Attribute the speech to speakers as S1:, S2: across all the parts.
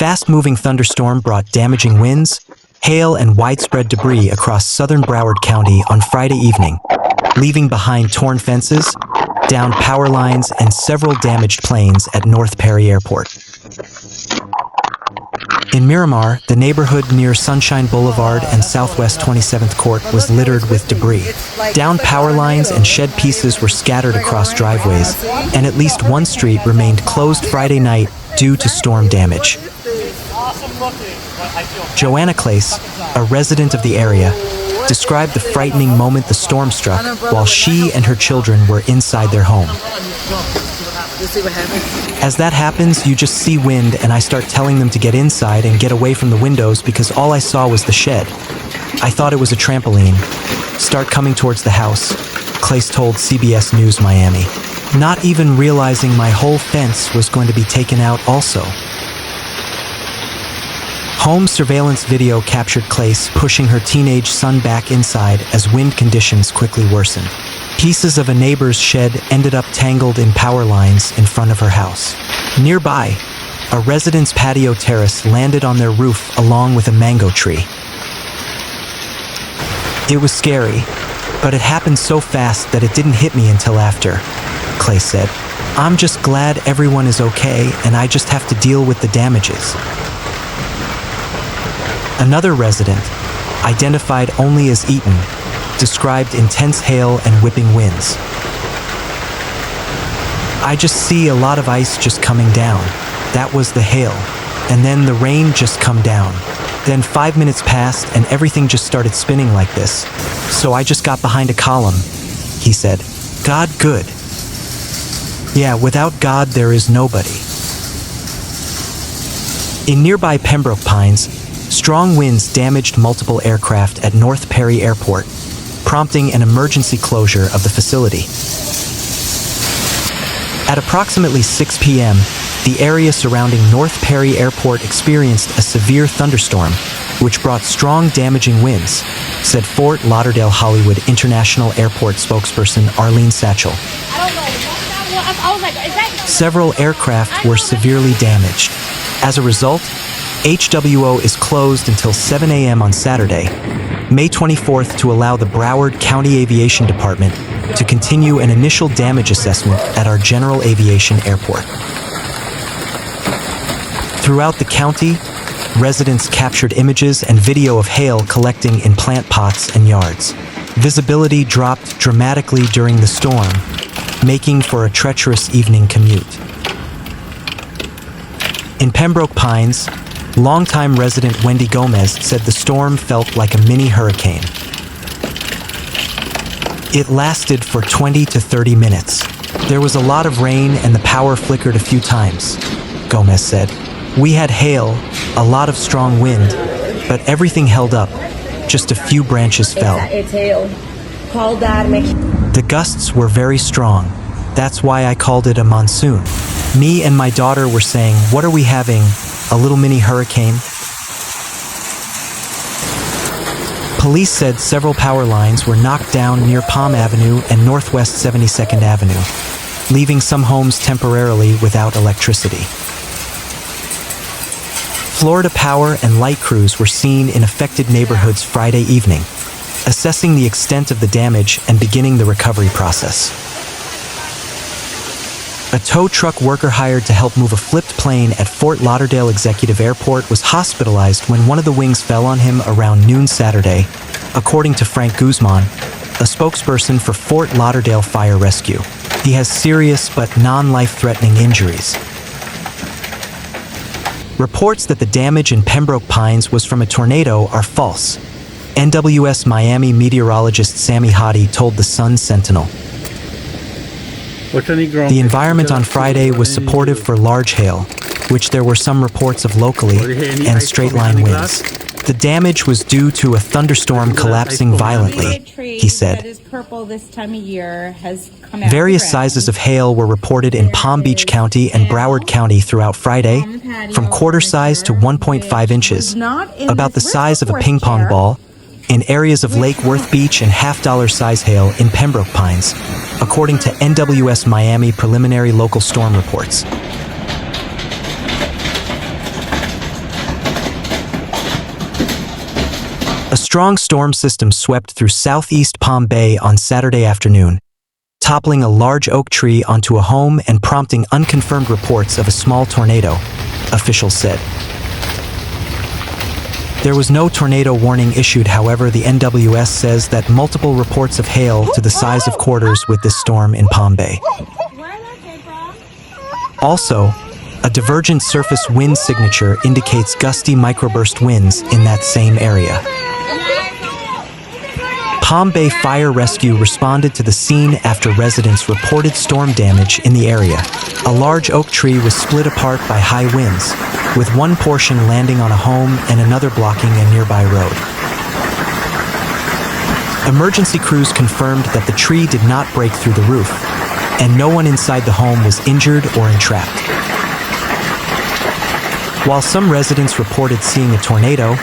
S1: fast-moving thunderstorm brought damaging winds, hail, and widespread debris across southern Broward County on Friday evening, leaving behind torn fences, downed power lines, and several damaged planes at North Perry Airport. In Miramar, the neighborhood near Sunshine Boulevard and Southwest 27th Court was littered with debris. Downed power lines and shed pieces were scattered across driveways, and at least one street remained closed Friday night due to storm damage. Joanna Clace, a resident of the area, described the frightening moment the storm struck while she and her children were inside their home. As that happens, you just see wind, and I start telling them to get inside and get away from the windows because all I saw was the shed. I thought it was a trampoline. Start coming towards the house, Clace told CBS News Miami, not even realizing my whole fence was going to be taken out also. Home surveillance video captured Clace pushing her teenage son back inside as wind conditions quickly worsened. Pieces of a neighbor's shed ended up tangled in power lines in front of her house. Nearby, a resident's patio terrace landed on their roof along with a mango tree. It was scary, but it happened so fast that it didn't hit me until after, Clace said. I'm just glad everyone is okay, and I just have to deal with the damages. Another resident, identified only as Eaton, described intense hail and whipping winds. I just see a lot of ice just coming down. That was the hail. And then the rain just come down. Then 5 minutes passed and everything just started spinning like this. So I just got behind a column, he said. God good. Yeah, without God there is nobody. In nearby Pembroke Pines, strong winds damaged multiple aircraft at North Perry Airport, prompting an emergency closure of the facility. At approximately 6 p.m., the area surrounding North Perry Airport experienced a severe thunderstorm, which brought strong damaging winds, said Fort Lauderdale-Hollywood International Airport spokesperson Arlene Satchel. Several aircraft were severely damaged. As a result, HWO is closed until 7 a.m. on Saturday, May 24th, to allow the Broward County Aviation Department to continue an initial damage assessment at our general aviation airport. Throughout the county, residents captured images and video of hail collecting in plant pots and yards. Visibility dropped dramatically during the storm, making for a treacherous evening commute. In Pembroke Pines, longtime resident Wendy Gomez said the storm felt like a mini hurricane. It lasted for 20 to 30 minutes. There was a lot of rain and the power flickered a few times, Gomez said. We had hail, a lot of strong wind, but everything held up. Just a few branches fell. The gusts were very strong. That's why I called it a monsoon. Me and my daughter were saying, what are we having? A little mini hurricane? Police said several power lines were knocked down near Palm Avenue and Northwest 72nd Avenue, leaving some homes temporarily without electricity. Florida Power and light crews were seen in affected neighborhoods Friday evening, assessing the extent of the damage and beginning the recovery process. A tow truck worker hired to help move a flipped plane at Fort Lauderdale Executive Airport was hospitalized when one of the wings fell on him around noon Saturday, according to Frank Guzman, a spokesperson for Fort Lauderdale Fire Rescue. He has serious but non-life-threatening injuries. Reports that the damage in Pembroke Pines was from a tornado are false, NWS Miami meteorologist Sammy Hottie told the Sun Sentinel. The environment on Friday was supportive for large hail, which there were some reports of locally, and straight-line winds. The damage was due to a thunderstorm collapsing violently, he said. Various sizes of hail were reported in Palm Beach County and Broward County throughout Friday, from quarter size to 1.5 inches, about the size of a ping pong ball, in areas of Lake Worth Beach, and half-dollar size hail in Pembroke Pines, according to NWS Miami preliminary local storm reports. strong storm system swept through southeast Palm Bay on Saturday afternoon, toppling a large oak tree onto a home and prompting unconfirmed reports of a small tornado, officials said. There was no tornado warning issued, however, the NWS says that multiple reports of hail to the size of quarters with this storm in Palm Bay. Also, a divergent surface wind signature indicates gusty microburst winds in that same area. Palm Bay Fire Rescue responded to the scene after residents reported storm damage in the area. A large oak tree was split apart by high winds, with one portion landing on a home and another blocking a nearby road. Emergency crews confirmed that the tree did not break through the roof, and no one inside the home was injured or entrapped. While some residents reported seeing a tornado,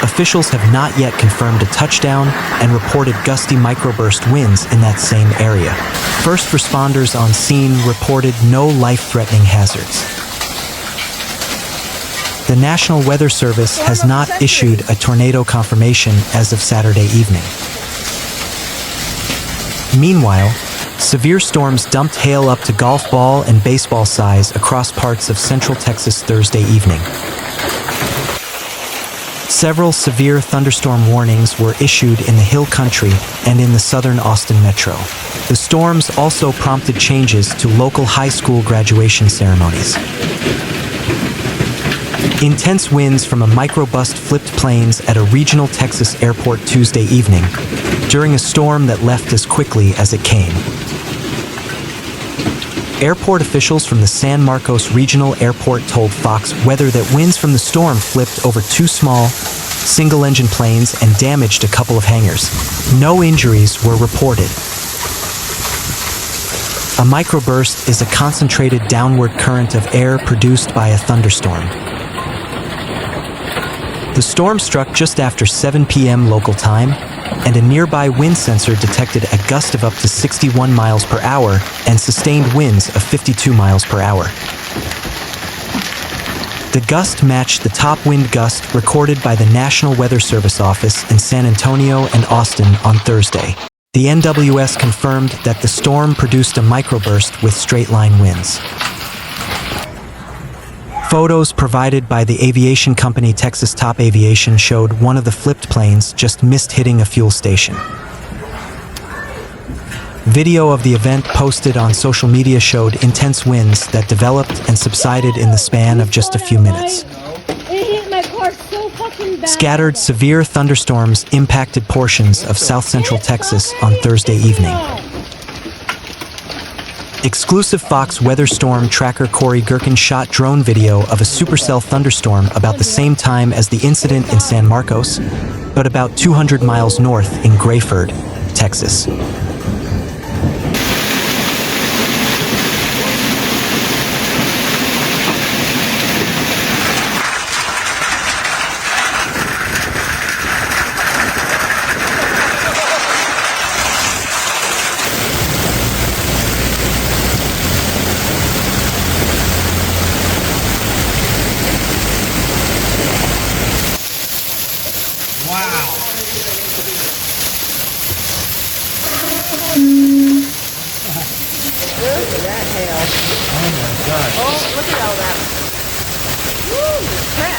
S1: officials have not yet confirmed a touchdown and reported gusty microburst winds in that same area. First responders on scene reported no life-threatening hazards. The National Weather Service has not issued a tornado confirmation as of Saturday evening. Meanwhile, severe storms dumped hail up to golf ball and baseball size across parts of central Texas Thursday evening. Several severe thunderstorm warnings were issued in the Hill Country and in the southern Austin metro. The storms also prompted changes to local high school graduation ceremonies. Intense winds from a microbust flipped planes at a regional Texas airport Tuesday evening, during a storm that left as quickly as it came. Airport officials from the San Marcos Regional Airport told Fox Weather that winds from the storm flipped over two small, single-engine planes and damaged a couple of hangars. No injuries were reported. A microburst is a concentrated downward current of air produced by a thunderstorm. The storm struck just after 7 p.m. local time, and a nearby wind sensor detected a gust of up to 61 miles per hour and sustained winds of 52 miles per hour. The gust matched the top wind gust recorded by the National Weather Service office in San Antonio and Austin on Thursday. The NWS confirmed that the storm produced a microburst with straight-line winds. Photos provided by the aviation company Texas Top Aviation showed one of the flipped planes just missed hitting a fuel station. Video of the event posted on social media showed intense winds that developed and subsided in the span of just a few minutes. Scattered severe thunderstorms impacted portions of south-central Texas on Thursday evening. Exclusive Fox weather storm tracker Corey Gherkin shot drone video of a supercell thunderstorm about the same time as the incident in San Marcos, but about 200 miles north in Grayford, Texas.
S2: Look at that hail. Oh my gosh. Oh, look at all that. Woo,